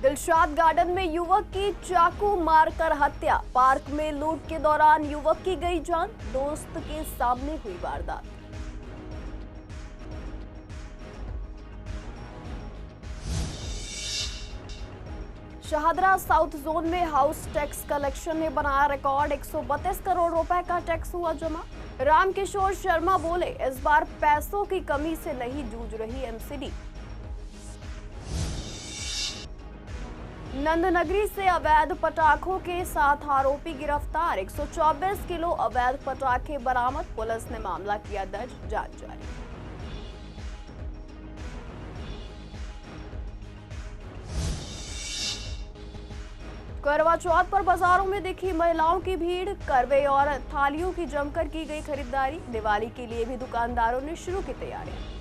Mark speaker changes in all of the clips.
Speaker 1: Dilshad garden में युवक की चाकू मारकर हत्या। पार्क में लूट के दौरान युवक की गई जान। दोस्त के सामने हुई वारदात। शाहदरा साउथ जोन में हाउस टैक्स कलेक्शन ने बनाया रिकॉर्ड। 132 करोड़ रुपए का टैक्स हुआ जमा। रामकिशोर शर्मा बोले, इस बार पैसों की कमी से नहीं जूझ रही एमसीडी। नंदनगरी से अवैध पटाखों के साथ आरोपी गिरफ्तार। 124 किलो अवैध पटाखे बरामद। पुलिस ने मामला किया दर्ज, जांच जारी। करवा चौथ पर बाजारों में दिखी महिलाओं की भीड़। करवे और थालियों की जमकर की गई खरीदारी। दिवाली के लिए भी दुकानदारों ने शुरू की तैयारियां।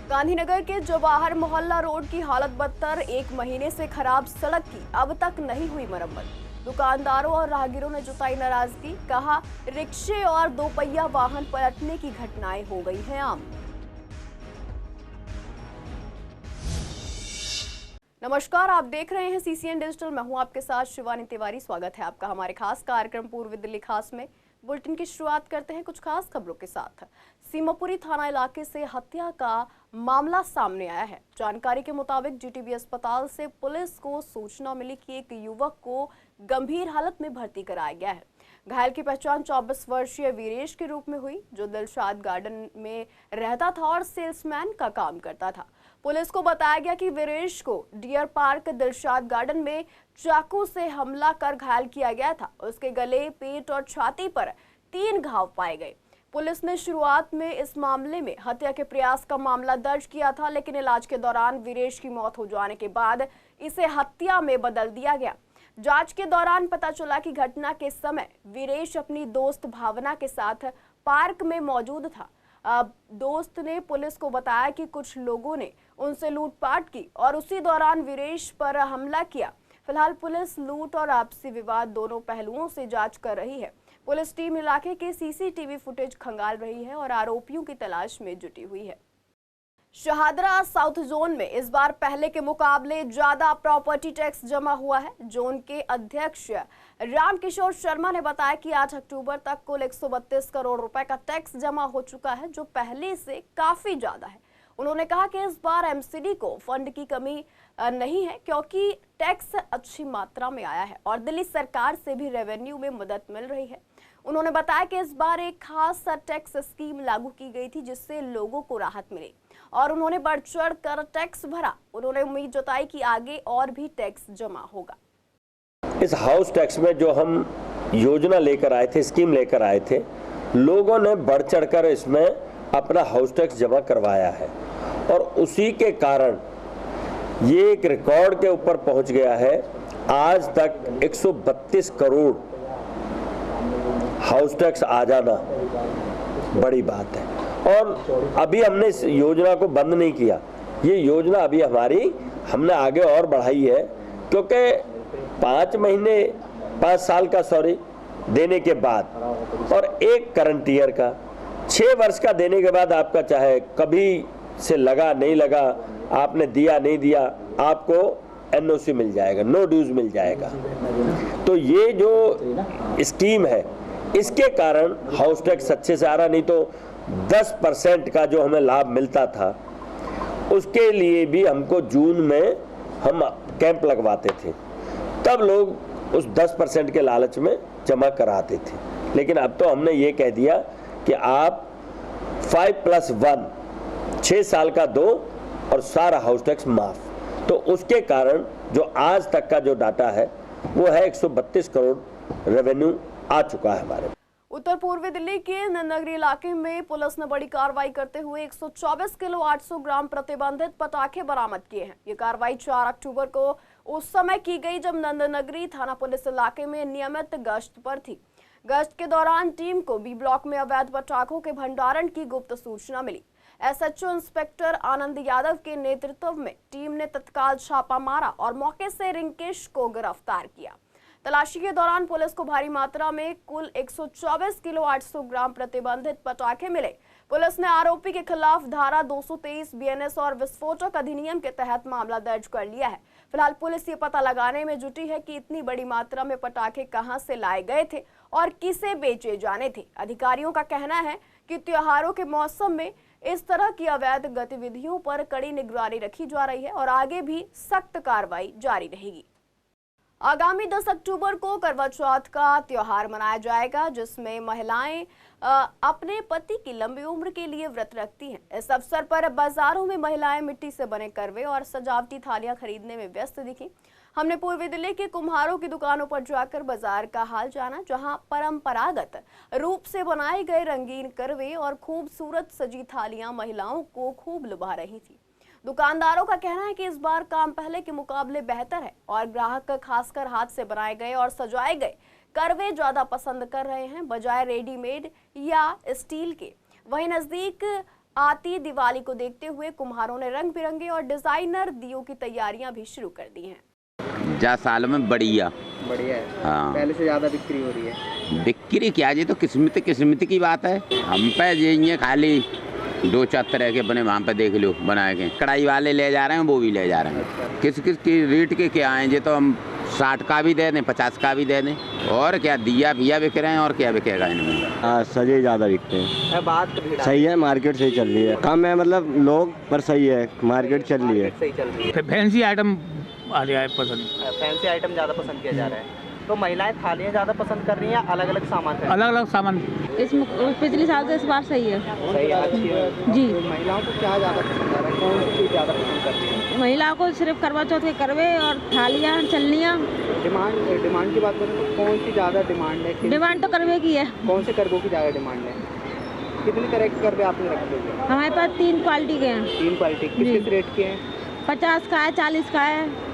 Speaker 1: गांधीनगर के जवाहर मोहल्ला रोड की हालत बदतर। 1 महीने से खराब सड़क की अब तक नहीं हुई मरम्मत। दुकानदारों और राहगीरों ने जताई नाराजगी। कहा, रिक्शे और दोपहिया वाहन पलटने की घटनाएं हो गई हैं आम। नमस्कार, आप देख रहे हैं सीसीएन डिजिटल। मैं हूं आपके साथ शिवानी तिवारी। स्वागत है आपका हमारे खास कार्यक्रम पूर्वी दिल्ली खास में। बुलेटिन की शुरुआत करते हैं कुछ खास खबरों के साथ। सीमापुरी थाना इलाके से हत्या का मामला सामने आया है। जानकारी के मुताबिक जीटीबी अस्पताल से पुलिस को सूचना मिली कि एक युवक को गंभीर हालत में भर्ती कराया गया है। घायल की पहचान 24 वर्षीय वीरेश के रूप में हुई, जो दिलशाद गार्डन में रहता था और सेल्समैन का काम करता था। पुलिस को बताया गया कि वीरेश को डियर पार्क दिलशाद गार्डन में चाकू से हमला कर घायल किया गया था। उसके गले, पेट और छाती पर 3 घाव पाए गए। पुलिस ने शुरुआत में इस मामले में हत्या के प्रयास का मामला दर्ज किया था, लेकिन इलाज के दौरान वीरेश की मौत हो जाने के बाद इसे हत्या में बदल दिया गया। जांच के दौरान पता चला कि घटना के समय वीरेश अपनी दोस्त भावना के साथ पार्क में मौजूद था। दोस्त ने पुलिस को बताया कि कुछ लोगों ने उनसे लूटपाट की और उसी दौरान वीरेश पर हमला किया। फिलहाल पुलिस लूट और आपसी विवाद दोनों पहलुओं से जांच कर रही है। पुलिस टीम इलाके के सीसीटीवी फुटेज खंगाल रही है और आरोपियों की तलाश में जुटी हुई है। शाहदरा साउथ जोन में इस बार पहले के मुकाबले ज्यादा प्रॉपर्टी टैक्स जमा हुआ है। जोन के अध्यक्ष रामकिशोर शर्मा ने बताया कि 8 अक्टूबर तक कुल 132 करोड़ रुपए का टैक्स जमा हो चुका है, जो पहले से काफी ज्यादा है। उन्होंने कहा कि इस बार एमसीडी को फंड की कमी नहीं है, क्योंकि टैक्स अच्छी मात्रा में आया है और दिल्ली सरकार से भी रेवेन्यू में मदद मिल रही है। उन्होंने बताया कि इस बार एक खास टैक्स स्कीम लागू की गई थी, जिससे लोगों को राहत मिली और उन्होंने बढ़ चढ़ कर टैक्स भरा। उन्होंने उम्मीद जताई कि आगे और भी टैक्स जमा होगा।
Speaker 2: इस हाउस टैक्स में जो हम योजना लेकर आए थे, स्कीम लेकर आए थे, लोगों ने बढ़ चढ़कर इसमें अपना हाउस टैक्स जमा करवाया है और उसी के कारण ये एक रिकॉर्ड के ऊपर पहुंच गया है। आज तक 132 करोड़ हाउस टैक्स आ जाना बड़ी बात है। और अभी हमने इस योजना को बंद नहीं किया। ये योजना अभी हमने आगे और बढ़ाई है, क्योंकि 5 साल का देने के बाद और एक करंट ईयर का 6 वर्ष का देने के बाद, आपका चाहे कभी से लगा नहीं लगा, आपने दिया नहीं दिया, आपको एनओसी मिल जाएगा, नो ड्यूज मिल जाएगा। तो ये जो स्कीम है, इसके कारण हाउस टैक्स अच्छे से आ रहा। नहीं तो 10% का जो हमें लाभ मिलता था, उसके लिए भी हमको जून में हम कैंप लगवाते थे, तब लोग उस 10% के लालच में जमा कराते थे। लेकिन अब तो हमने ये कह दिया कि आप 5+1 6 साल का दो और सारा हाउस टैक्स माफ। तो उसके कारण जो आज तक का जो डाटा है वो है 132 करोड़ रेवेन्यू आ चुका है हमारे।
Speaker 1: उत्तर पूर्वी दिल्ली के नंदनगरी इलाके में पुलिस ने बड़ी कार्रवाई करते हुए 124 किलो 800 ग्राम प्रतिबंधित पटाखे बरामद किए हैं। ये कार्रवाई 4 अक्टूबर को उस समय की गई जब नंदनगरी थाना पुलिस इलाके में नियमित गश्त पर थी। गश्त के दौरान टीम को बी ब्लॉक में अवैध पटाखों के भंडारण की गुप्त सूचना मिली। एसएचओ इंस्पेक्टर आनंद यादव के नेतृत्व में टीम ने तत्काल छापा मारा और मौके से रिंकेश को गिरफ्तार किया। तलाशी के दौरान पुलिस को भारी मात्रा में कुल 124 किलो 800 ग्राम प्रतिबंधित पटाखे मिले। पुलिस ने आरोपी के खिलाफ धारा 223 बीएनएस और विस्फोटक अधिनियम के तहत मामला दर्ज कर लिया है। फिलहाल पुलिस ये पता लगाने में जुटी है कि इतनी बड़ी मात्रा में पटाखे कहां से लाए गए थे और किसे बेचे जाने थे। अधिकारियों का कहना है कि त्योहारों के मौसम में इस तरह की अवैध गतिविधियों पर कड़ी निगरानी रखी जा रही है और आगे भी सख्त कार्रवाई जारी रहेगी। आगामी 10 अक्टूबर को करवा चौथ का त्योहार मनाया जाएगा, जिसमें महिलाएं अपने पति की लंबी उम्र के लिए व्रत रखती हैं। इस अवसर पर बाजारों में महिलाएं मिट्टी से बने करवे और सजावटी थालियां खरीदने में व्यस्त दिखी। हमने पूर्वी दिल्ली के कुम्हारों की दुकानों पर जाकर बाजार का हाल जाना, जहां परंपरागत रूप से बनाए गए रंगीन करवे और खूबसूरत सजी थालियां महिलाओं को खूब लुभा रही थी। दुकानदारों का कहना है कि इस बार काम पहले के मुकाबले बेहतर है और ग्राहक खासकर हाथ से बनाए गए और सजाए गए करवे ज्यादा पसंद कर रहे हैं बजाय रेडीमेड या स्टील के। वहीं नजदीक आती दिवाली को देखते हुए कुम्हारों ने रंग बिरंगे और डिजाइनर दियों की तैयारियां भी शुरू कर दी हैं।
Speaker 3: 10 साल में बढ़िया
Speaker 4: है।
Speaker 3: हाँ,
Speaker 4: पहले से ज्यादा बिक्री हो रही है।
Speaker 3: बिक्री क्या जी, तो किस्मत की बात है। हम पे ये खाली 2-4 तरह के बने, वहाँ पे देख लो बनाए गए। कढ़ाई वाले ले जा रहे हैं, वो भी ले जा रहे हैं। किस की रेट के क्या हैं, ये तो हम 60 का भी दे दें, 50 का भी दे दें। और क्या दिया बिक रहे हैं और क्या बिकेगा इनमें।
Speaker 5: हाँ, सजे ज़्यादा बिकते हैं।
Speaker 4: बात
Speaker 5: सही है, मार्केट सही चल रही है। कम है मतलब लोग, पर सही है, मार्केट चल रही है।
Speaker 4: सही चल रही है।
Speaker 6: फैंसी आइटम आ रहा है पसंद।
Speaker 4: फैंसी आइटम ज़्यादा पसंद किया जा रहा है। तो महिलाएं थालियाँ ज़्यादा पसंद कर रही हैं, अलग अलग सामान
Speaker 6: अलग अलग सामान।
Speaker 7: पिछले साल से इस बार सही है।
Speaker 4: सही है, अच्छी है
Speaker 7: जी।
Speaker 4: तो महिलाओं को क्या ज़्यादा पसंद आ रहा है, कौन सी चीज़ ज़्यादा पसंद करती है?
Speaker 7: महिलाओं को सिर्फ करवा चौथ के करवे और थालियाँ चलनियाँ।
Speaker 4: डिमांड की बात करें तो कौन सी ज़्यादा डिमांड है?
Speaker 7: डिमांड तो करवे की है।
Speaker 4: कौन से करवों की ज़्यादा डिमांड है? कितनी तरह के करवे आपने रखे हुए हैं?
Speaker 7: हमारे पास 3 क्वालिटी के हैं।
Speaker 4: 3 क्वालिटी। किस रेट के हैं?
Speaker 7: 50 का है, 40 का है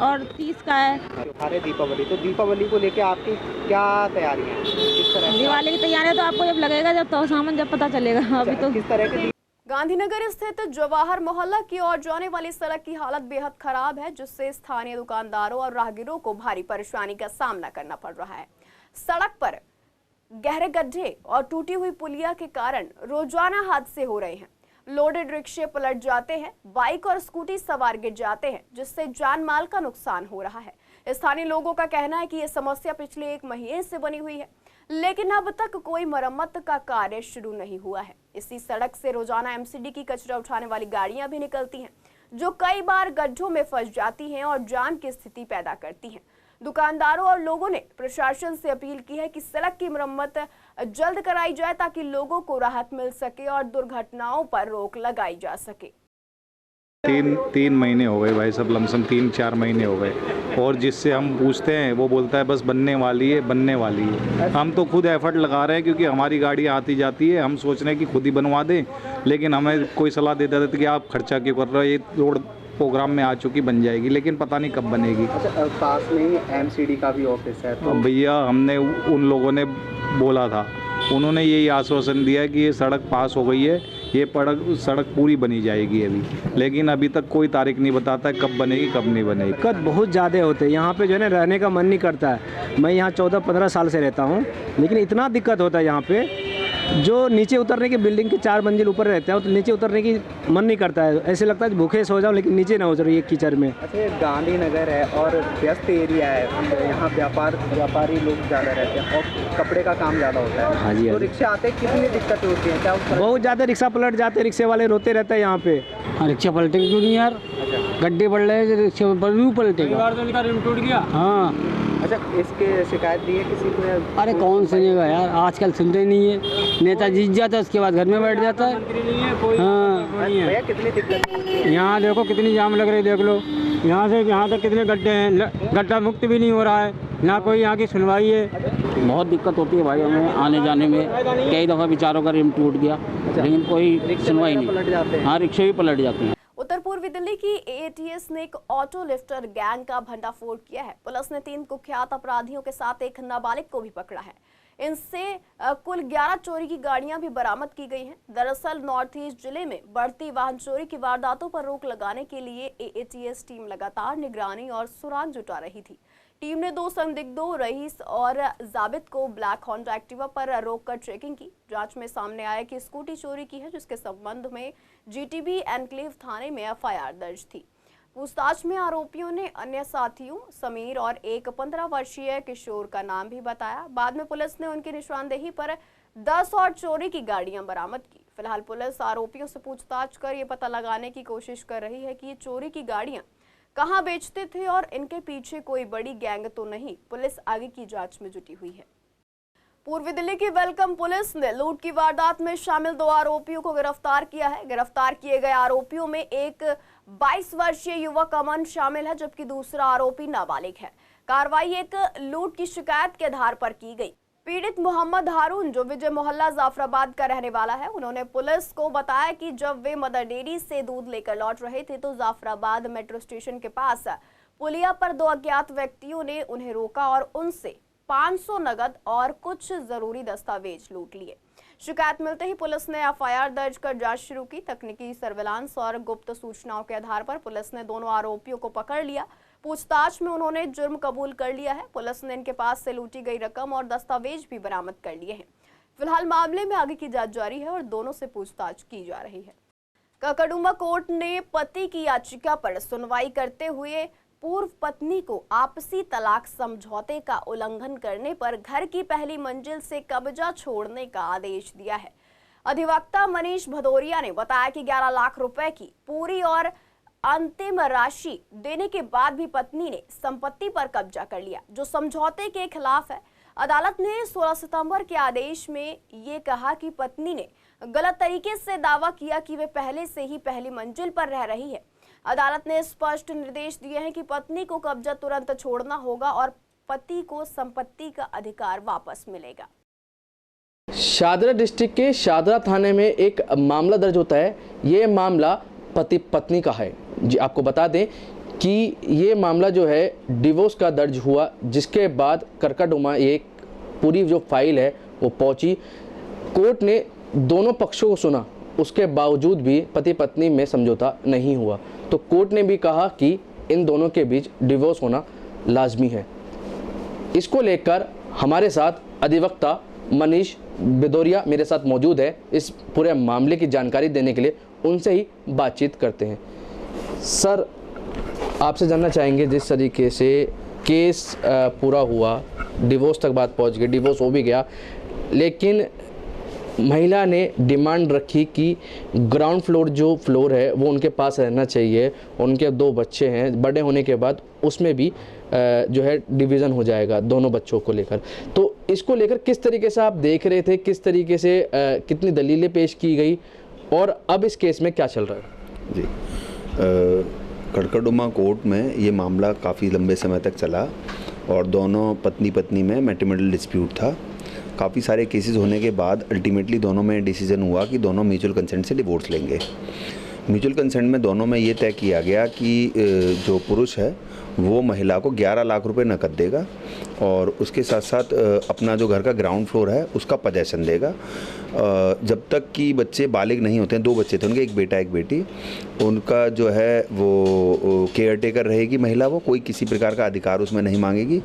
Speaker 7: और 30 का है।
Speaker 4: त्योहार है दीपावली, तो दीपावली को लेके आपकी क्या तैयारियां हैं? किस तरह
Speaker 7: दिवाली की तैयारी तो आपको जब लगेगा, जब तो सामान जब पता चलेगा। अभी तो
Speaker 4: किस तरह के
Speaker 1: गांधीनगर स्थित जवाहर मोहल्ला की ओर जाने वाली सड़क की हालत बेहद खराब है, जिससे स्थानीय दुकानदारों और राहगीरों को भारी परेशानी का सामना करना पड़ रहा है। सड़क पर गहरे गड्ढे और टूटी हुई पुलिया के कारण रोजाना हादसे हो रहे हैं। लोडेड रिक्शे पलट जाते हैं, बाइक और स्कूटी सवार गिर जाते हैं, जिससे जान माल का नुकसान हो रहा है। स्थानीय लोगों का कहना है कि यह समस्या पिछले 1 महीने से बनी हुई है, लेकिन अब तक कोई मरम्मत का कार्य शुरू नहीं हुआ है। इसी सड़क से रोजाना एमसीडी की कचरा उठाने वाली गाड़ियां भी निकलती हैं, जो कई बार गड्ढों में फंस जाती हैं और जाम की स्थिति पैदा करती हैं। दुकानदारों और लोगों ने प्रशासन से अपील की है कि सड़क की मरम्मत जल्द कराई जाए, ताकि लोगों को राहत मिल सके और दुर्घटनाओं पर रोक लगाई जा सके।
Speaker 8: 3 महीने हो गए भाई, सब लमसम 3-4 महीने हो गए। और जिससे हम पूछते हैं वो बोलता है बस बनने वाली है। हम तो खुद एफर्ट लगा रहे हैं, क्योंकि हमारी गाड़ी आती जाती है। हम सोच रहे हैं कि खुद ही बनवा दें, लेकिन हमें कोई सलाह देता था कि आप खर्चा क्यों कर रहे हो, ये रोड प्रोग्राम में आ चुकी, बन जाएगी, लेकिन पता नहीं कब बनेगी।
Speaker 4: अच्छा, पास में ही एमसीडी का भी ऑफिस है तो
Speaker 8: भैया हमने उन लोगों ने बोला था, उन्होंने यही आश्वासन दिया कि ये सड़क पास हो गई है, ये सड़क पूरी बनी जाएगी अभी, लेकिन अभी तक कोई तारीख नहीं बताता है कब बनेगी कब नहीं बनेगी।
Speaker 5: दिक्कत बहुत ज़्यादा होते हैं यहाँ पे, जो है ना, रहने का मन नहीं करता है। मैं यहाँ 14-15 साल से रहता हूँ, लेकिन इतना दिक्कत होता है यहाँ पे, जो नीचे उतरने की बिल्डिंग के 4 मंजिल ऊपर रहते हैं तो नीचे उतरने की मन नहीं करता है। ऐसे लगता है भूखे सो जाओ, लेकिन नीचे ना उतरो ये कीचड़ में।
Speaker 4: अच्छा, गांधीनगर है और व्यस्त एरिया है, यहाँ व्यापारी लोग ज़्यादा रहते हैं और कपड़े का काम ज़्यादा होता है।
Speaker 5: हाँ जी,
Speaker 4: तो रिक्शे आते कितनी दिक्कत होती है? क्या
Speaker 5: बहुत ज़्यादा रिक्शा पलट जाते हैं, रिक्शे वाले रोते रहते हैं यहाँ पे।
Speaker 6: रिक्शा पलटेंगे क्यों नहीं यार? गड्ढे बढ़ रहे हैं, रिक्शा पलटेगा। टूट गया। हाँ।
Speaker 4: अच्छा, इसके शिकायत दी है किसी को?
Speaker 6: अरे कौन सुनेगा यार, आजकल सुनते नहीं है। नेता जीत जाता है, उसके बाद घर में बैठ जाता है। हाँ,
Speaker 4: भैया कितनी दिक्कत?
Speaker 6: यहाँ देखो कितनी जाम लग रही, देख लो। यहाँ से यहाँ तक कितने गड्ढे हैं, गड्ढा मुक्त भी नहीं हो रहा है, ना कोई यहाँ की सुनवाई है। बहुत दिक्कत होती है भाई हमें आने जाने में। कई दफ़ा बेचारों का रिम टूट गया, लेकिन कोई सुनवाई नहीं। हाँ, रिक्शे भी पलट जाते हैं।
Speaker 1: उत्तर पूर्वी दिल्ली की एएटीएस ने एक ऑटो लिफ्टर गैंग का भंडाफोड़ किया है। पुलिस ने 3 कुख्यात अपराधियों के साथ एक नाबालिग को भी पकड़ा है। इनसे कुल 11 चोरी की गाड़ियां भी बरामद की गई हैं। दरअसल नॉर्थ ईस्ट जिले में बढ़ती वाहन चोरी की वारदातों पर रोक लगाने के लिए एएटीएस टीम लगातार निगरानी और सुराग जुटा रही थी। टीम ने 2 संदिग्धों रईस और जाबित को ब्लैक होंडा एक्टिवा पर रोककर चेकिंग की। जांच में सामने आया कि स्कूटी चोरी की है, जिसके संबंध में जीटीबी एनक्लेव थाने में एफआईआर दर्ज थी। पूछताछ में आरोपियों ने अन्य साथियों समीर और एक 15 वर्षीय किशोर का नाम भी बताया। बाद में पुलिस ने उनकी निशानदेही पर 10 और चोरी की गाड़ियां बरामद की। फिलहाल पुलिस आरोपियों से पूछताछ कर ये पता लगाने की कोशिश कर रही है कि ये चोरी की गाड़ियां कहां बेचते थे और इनके पीछे कोई बड़ी गैंग तो नहीं। पुलिस आगे की जांच में जुटी हुई है। पूर्वी दिल्ली की वेलकम पुलिस ने लूट की वारदात में शामिल 2 आरोपियों को गिरफ्तार किया है। गिरफ्तार किए गए आरोपियों में एक 22 वर्षीय युवक अमन शामिल है, जबकि दूसरा आरोपी नाबालिग है। कार्रवाई एक लूट की शिकायत के आधार पर की गई। पीड़ित मोहम्मद हारून, जो विजय मोहल्ला जाफराबाद का रहने वाला है, उन्होंने पुलिस को बताया कि जब वे मदर डेयरी से दूध लेकर लौट रहे थे तो जाफराबाद मेट्रो स्टेशन के पास पुलिया पर 2 अज्ञात व्यक्तियों ने उन्हें रोका और उनसे 500 नगद और कुछ जरूरी दस्तावेज लूट लिए। शिकायत मिलते ही पुलिस ने एफआईआर दर्ज कर जांच शुरू की। तकनीकी सर्विलांस और गुप्त सूचनाओं के आधार पर पुलिस ने दोनों आरोपियों को पकड़ लिया। पूछताछ में उन्होंने जुर्म कबूल कर लिया है। पुलिस ने इनके पास से लूटी गई रकम और दस्तावेज भी बरामद कर लिए हैं। फिलहाल मामले में आगे की जांच जारी है और दोनों से पूछताछ की जा रही है। ककड़ुमा कोर्ट ने पति की याचिका पर सुनवाई करते हुए पूर्व पत्नी को आपसी तलाक समझौते का उल्लंघन करने पर घर की पहली मंजिल से कब्जा छोड़ने का आदेश दिया है। अधिवक्ता मनीष भदौरिया ने बताया कि 11 लाख रुपए की पूरी और अंतिम राशि देने के बाद भी पत्नी ने संपत्ति पर कब्जा कर लिया, जो समझौते के खिलाफ है। अदालत ने 16 सितंबर के आदेश में ये कहा कि पत्नी ने गलत तरीके से दावा किया कि वे पहले से ही पहली मंजिल पर रह रही है। अदालत ने स्पष्ट निर्देश दिए हैं कि पत्नी को कब्जा तुरंत छोड़ना होगा और पति को संपत्ति का अधिकार वापस मिलेगा।
Speaker 9: शादरा डिस्ट्रिक्ट के शादरा थाने में एक मामला दर्ज होता है। ये मामला पति पत्नी का है। जी आपको बता दें कि ये मामला जो है डिवोर्स का दर्ज हुआ, जिसके बाद करकड़ुमा एक पूरी जो फाइल है वो पहुंची। कोर्ट ने दोनों पक्षों को सुना, उसके बावजूद भी पति पत्नी में समझौता नहीं हुआ, तो कोर्ट ने भी कहा कि इन दोनों के बीच डिवोर्स होना लाजमी है। इसको लेकर हमारे साथ अधिवक्ता मनीष भदौरिया मेरे साथ मौजूद है। इस पूरे मामले की जानकारी देने के लिए उनसे ही बातचीत करते हैं। सर, आपसे जानना चाहेंगे, जिस तरीके से केस पूरा हुआ, डिवोर्स तक बात पहुंच गई, डिवोर्स हो भी गया, लेकिन महिला ने डिमांड रखी कि ग्राउंड फ्लोर जो फ्लोर है वो उनके पास रहना चाहिए। उनके 2 बच्चे हैं, बड़े होने के बाद उसमें भी जो है डिवीज़न हो जाएगा दोनों बच्चों को लेकर। तो इसको लेकर किस तरीके से आप देख रहे थे, किस तरीके से कितनी दलीलें पेश की गई और अब इस केस में क्या चल रहा है?
Speaker 10: जी, कड़कड़ुमा कोर्ट में ये मामला काफ़ी लंबे समय तक चला और दोनों पत्नी में मैट्रिमोनियल डिस्प्यूट था। काफ़ी सारे केसेस होने के बाद अल्टीमेटली दोनों में डिसीजन हुआ कि दोनों म्यूचुअल कंसेंट से डिवोर्स लेंगे। म्यूचुअल कंसेंट में दोनों में ये तय किया गया कि जो पुरुष है वो महिला को 11 लाख रुपए नकद देगा और उसके साथ साथ अपना जो घर का ग्राउंड फ्लोर है उसका पोजेसन देगा जब तक कि बच्चे बालिग नहीं होते हैं। 2 बच्चे थे उनके, एक बेटा एक बेटी। उनका जो है वो केयर टेकर रहेगी महिला, वो कोई किसी प्रकार का अधिकार उसमें नहीं मांगेगी।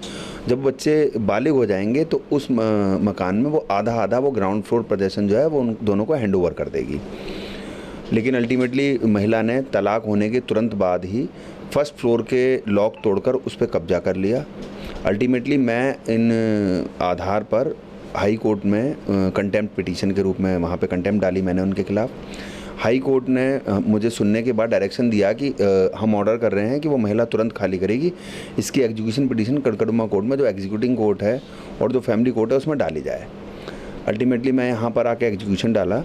Speaker 10: जब बच्चे बालिग हो जाएंगे तो उस मकान में वो आधा वो ग्राउंड फ्लोर पोजेसन जो है वो उन दोनों को हैंड ओवर कर देगी। लेकिन अल्टीमेटली महिला ने तलाक होने के तुरंत बाद ही फर्स्ट फ्लोर के लॉक तोड़कर उस पर कब्जा कर लिया। अल्टीमेटली मैं इन आधार पर हाई कोर्ट में कंटेम्प्ट पिटीशन के रूप में वहाँ पे कंटेम्प्ट डाली मैंने उनके खिलाफ। हाई कोर्ट ने मुझे सुनने के बाद डायरेक्शन दिया कि हम ऑर्डर कर रहे हैं कि वो महिला तुरंत खाली करेगी। इसकी एग्जीक्यूशन पिटीशन कड़कड़ुमा कोर्ट में, जो एग्जीक्यूटिंग कोर्ट है और जो फैमिली कोर्ट है, उसमें डाली जाए। अल्टीमेटली मैं यहाँ पर आके एग्जीक्यूशन डाला,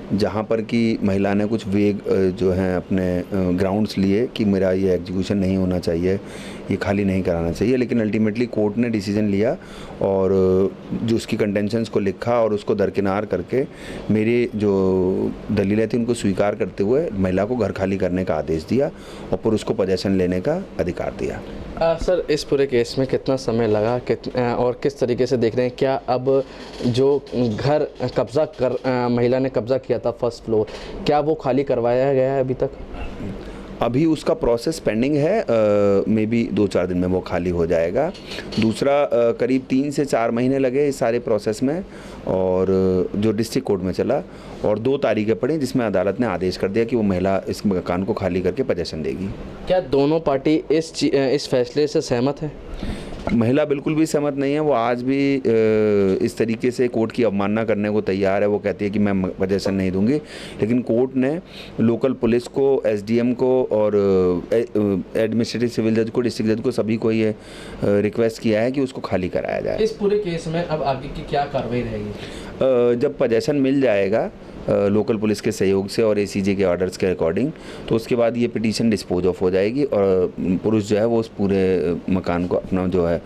Speaker 10: जहाँ पर कि महिला ने कुछ वेग जो हैं अपने ग्राउंड्स लिए कि मेरा ये एग्जीक्यूशन नहीं होना चाहिए, ये खाली नहीं कराना चाहिए। लेकिन अल्टीमेटली कोर्ट ने डिसीजन लिया और जो उसकी कंटेंशंस को लिखा और उसको दरकिनार करके मेरी जो दलीलें थी उनको स्वीकार करते हुए महिला को घर खाली करने का आदेश दिया और पुरुष को पोजेसन लेने का अधिकार दिया।
Speaker 9: सर, इस पूरे केस में कितना समय लगा और किस तरीके से देख रहे हैं? क्या अब जो घर कब्जा कर महिला ने कब्जा किया था फर्स्ट फ्लोर, क्या वो खाली करवाया गया है अभी तक?
Speaker 10: अभी उसका प्रोसेस पेंडिंग है, मे बी 2-4 दिन में वो खाली हो जाएगा। दूसरा करीब 3 से 4 महीने लगे इस सारे प्रोसेस में, और जो डिस्ट्रिक्ट कोर्ट में चला, और 2 तारीखें पड़ी जिसमें अदालत ने आदेश कर दिया कि वो महिला इस मकान को खाली करके पोजेसन देगी।
Speaker 9: क्या दोनों पार्टी इस फैसले से सहमत है?
Speaker 10: महिला बिल्कुल भी सहमत नहीं है। वो आज भी इस तरीके से कोर्ट की अवमानना करने को तैयार है। वो कहती है कि मैं पोजेसन नहीं दूंगी, लेकिन कोर्ट ने लोकल पुलिस को, एसडीएम को और एडमिनिस्ट्रेटिव सिविल जज को, डिस्ट्रिक्ट जज को, सभी को ये रिक्वेस्ट किया है कि उसको खाली कराया जाए।
Speaker 9: इस पूरे केस में अब आगे की क्या कार्रवाई रहेगी?
Speaker 10: जब पोजेसन मिल जाएगा लोकल पुलिस के सहयोग से और एसीजे के ऑर्डर्स के अकॉर्डिंग, तो उसके बाद ये पिटीशन डिस्पोज ऑफ हो जाएगी और पुरुष जो है वो उस पूरे मकान को अपना जो है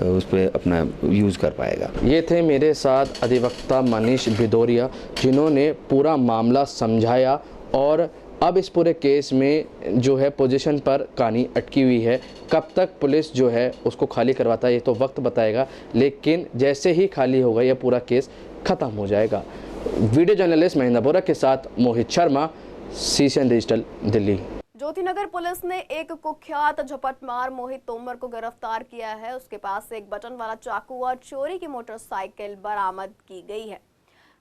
Speaker 10: उस पर अपना यूज़ कर पाएगा।
Speaker 9: ये थे मेरे साथ अधिवक्ता मनीष भिदोरिया, जिन्होंने पूरा मामला समझाया और अब इस पूरे केस में जो है पोजीशन पर कहानी अटकी हुई है। कब तक पुलिस जो है उसको खाली करवाता है ये तो वक्त बताएगा, लेकिन जैसे ही खाली होगा ये पूरा केस ख़त्म हो जाएगा। वीडियो जर्नलिस्ट महेंद्र बोरा के साथ Mohit Sharma, CCN digital, Delhi.
Speaker 1: Jyotinagar police ने एक कुख्यात झपटमार मोहित तोमर को गिरफ्तार किया है। उसके पास से एक बटन वाला चाकू और चोरी की मोटरसाइकिल बरामद की गई है।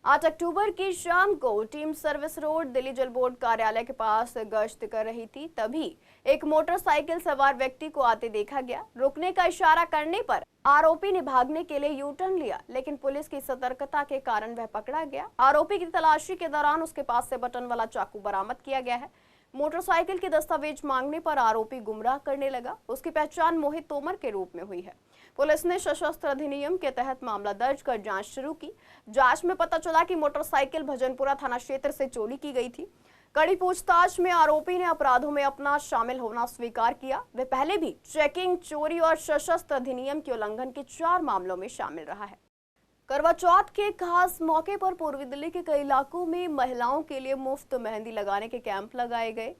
Speaker 1: 8 अक्टूबर की शाम को टीम सर्विस रोड दिल्ली जल बोर्ड कार्यालय के पास गश्त कर रही थी, तभी एक मोटरसाइकिल सवार व्यक्ति को आते देखा गया। रुकने का इशारा करने पर आरोपी ने भागने के लिए यू टर्न लिया, लेकिन पुलिस की सतर्कता के कारण वह पकड़ा गया। आरोपी की तलाशी के दौरान उसके पास से बटन वाला चाकू बरामद किया गया है। मोटरसाइकिल के दस्तावेज मांगने पर आरोपी गुमराह करने लगा। उसकी पहचान मोहित तोमर के रूप में हुई है। पुलिस ने सशस्त्र अधिनियम के तहत मामला दर्ज कर जांच शुरू की। जांच में पता चला कि मोटरसाइकिल भजनपुरा थाना क्षेत्र से चोरी की गई थी। कड़ी पूछताछ में आरोपी ने अपराधों में अपना शामिल होना स्वीकार किया। वह पहले भी चेकिंग, चोरी और सशस्त्र अधिनियम के उल्लंघन के 4 मामलों में शामिल रहा है। करवा चौथ के खास मौके पर पूर्वी दिल्ली के कई इलाकों में महिलाओं के लिए मुफ्त मेहंदी लगाने के कैंप लगाए गए।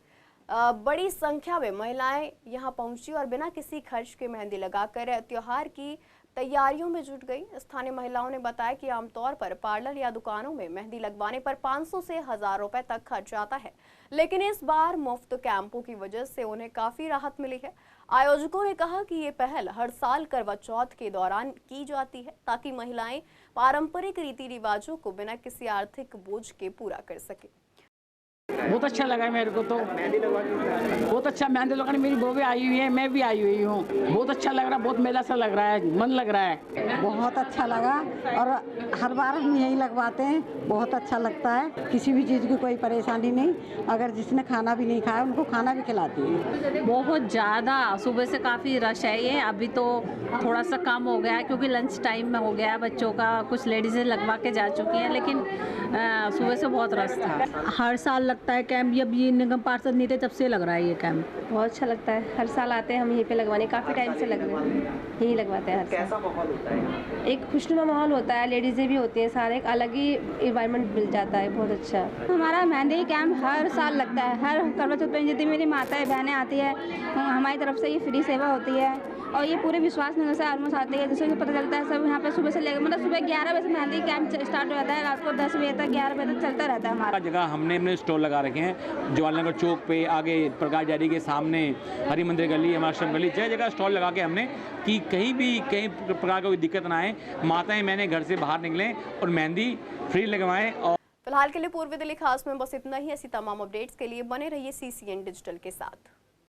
Speaker 1: बड़ी संख्या में महिलाएं यहां पहुंची और बिना किसी खर्च के मेहंदी लगाकर त्योहार की तैयारियों में जुट गई। स्थानीय महिलाओं ने बताया कि आमतौर पर पार्लर या दुकानों में मेहंदी लगवाने पर 500 से 1000 रुपए तक खर्च आता है, लेकिन इस बार मुफ्त कैंपों की वजह से उन्हें काफी राहत मिली है। आयोजकों ने कहा कि ये पहल हर साल करवा चौथ के दौरान की जाती है, ताकि महिलाएं पारंपरिक रीति रिवाजों को बिना किसी आर्थिक बोझ के पूरा कर सके।
Speaker 11: बहुत अच्छा लगा मेरे को तो, बहुत अच्छा मेहंदी लगाने। मेरी बहू भी आई हुई है, मैं भी आई हुई हूँ। बहुत अच्छा लग रहा है, बहुत मेला सा लग रहा है, मन लग रहा है।
Speaker 12: बहुत अच्छा लगा और हर बार हम यही लगवाते हैं। बहुत अच्छा लगता है, किसी भी चीज़ की कोई परेशानी नहीं। अगर जिसने खाना भी नहीं खाया उनको खाना भी खिलाती है।
Speaker 13: बहुत ज़्यादा सुबह से काफ़ी रश है ये। अभी तो थोड़ा सा कम हो गया है क्योंकि लंच टाइम में हो गया है बच्चों का। कुछ लेडीज़ें लगवा के जा चुकी हैं, लेकिन सुबह से बहुत रश था।
Speaker 7: हर साल लगता है कैंप, जब ये निगम पार्षद नहीं थे तब से लग रहा है ये कैंप।
Speaker 14: बहुत अच्छा लगता है, हर साल आते हैं हम यहीं पे लगवाने। काफ़ी टाइम से लग रहे हैं, यहीं लगवाते हैं हर साल।
Speaker 4: कैसा माहौल होता है?
Speaker 14: एक खुशनुमा माहौल होता है, लेडीज़ें भी होती हैं, सारे एक अलग ही इन्वायरमेंट मिल जाता है। बहुत अच्छा।
Speaker 15: हमारा मेहंदी कैंप हर साल लगता है। हर करवा चौथ पर जितनी मेरी माताएं बहनें आती है, हमारी तरफ से ये फ्री सेवा होती है और ये पूरे विश्वास नगर से ऑलमोस्ट आती है। जिससे पता चलता है सब यहाँ पे सुबह से लेकर, मतलब सुबह 11 बजे से मेहंदी कैंप स्टार्ट हो जाता है, रात को 10 बजे तक 11 बजे तक चलता रहता है हमारा।
Speaker 6: जगह हमने अपने स्टॉल लगा रखे हैं। जवाहरनगर चौक पे, आगे प्रकाश डायरी के सामने, हरि मंदिर गली, हमाश्रम गली, जगह जगह स्टॉल लगा के हमने कि कहीं प्रकार का कोई दिक्कत ना आए, माताएं मैंने घर से बाहर निकलें और मेहंदी फ्री लगवाएं। और
Speaker 1: फिलहाल के लिए पूर्वी दिल्ली खास में बस इतना ही। ऐसी तमाम अपडेट्स के लिए बने रहिए CCN डिजिटल के साथ।